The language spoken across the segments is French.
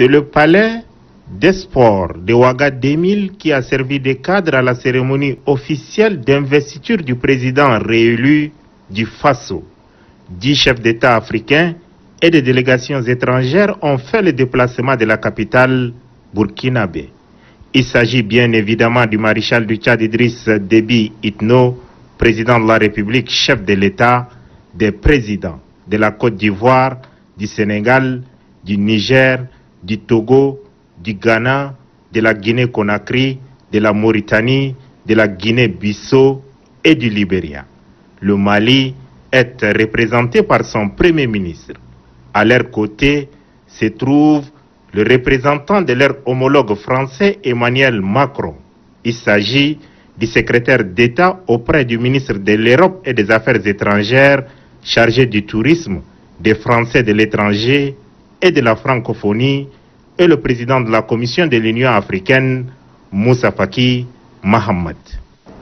C'est le palais des sports de Ouagadougou qui a servi de cadre à la cérémonie officielle d'investiture du président réélu du Faso. 10 chefs d'État africains et des délégations étrangères ont fait le déplacement de la capitale burkinabé. Il s'agit bien évidemment du maréchal du Tchad Idriss Déby Itno, président de la République, chef de l'État, des présidents de la Côte d'Ivoire, du Sénégal, du Niger, du Togo, du Ghana, de la Guinée-Conakry, de la Mauritanie, de la Guinée-Bissau et du Libéria. Le Mali est représenté par son Premier ministre. À leur côté se trouve le représentant de leur homologue français Emmanuel Macron. Il s'agit du secrétaire d'État auprès du ministre de l'Europe et des Affaires étrangères chargé du tourisme, des Français de l'étranger et de la francophonie et le président de la Commission de l'Union africaine, Moussa Faki Mahamat.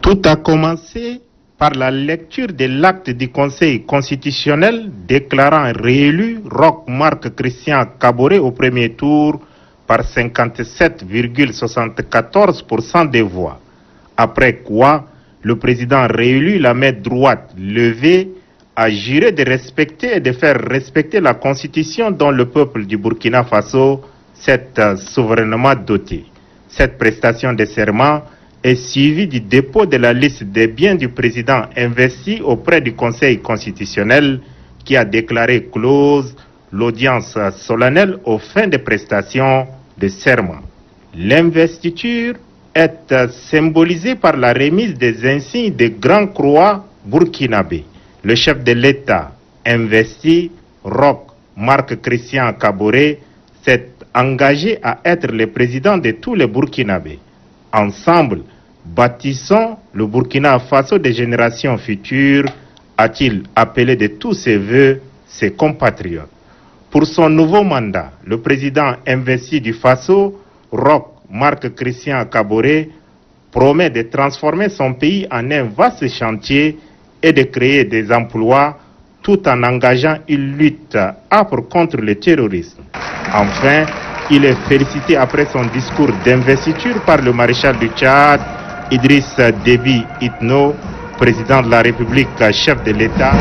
Tout a commencé par la lecture de l'acte du Conseil constitutionnel déclarant réélu Roch-Marc Christian Kaboré au premier tour par 57,74% des voix. Après quoi, le président réélu, la main droite levée, a juré de respecter et de faire respecter la constitution dont le peuple du Burkina Faso s'est souverainement doté. Cette prestation de serment est suivie du dépôt de la liste des biens du président investi auprès du Conseil constitutionnel qui a déclaré close l'audience solennelle aux fins de prestation de serment. L'investiture est symbolisée par la remise des insignes de Grand Croix burkinabé. Le chef de l'État investi, Roch-Marc Christian Kaboré, s'est engagé à être le président de tous les Burkinabés. Ensemble, bâtissons le Burkina Faso des générations futures, a-t-il appelé de tous ses voeux ses compatriotes. Pour son nouveau mandat, le président investi du Faso, Roch-Marc Christian Kaboré, promet de transformer son pays en un vaste chantier et de créer des emplois tout en engageant une lutte âpre contre le terrorisme. Enfin, il est félicité après son discours d'investiture par le maréchal du Tchad, Idriss Déby Itno, président de la République, chef de l'État.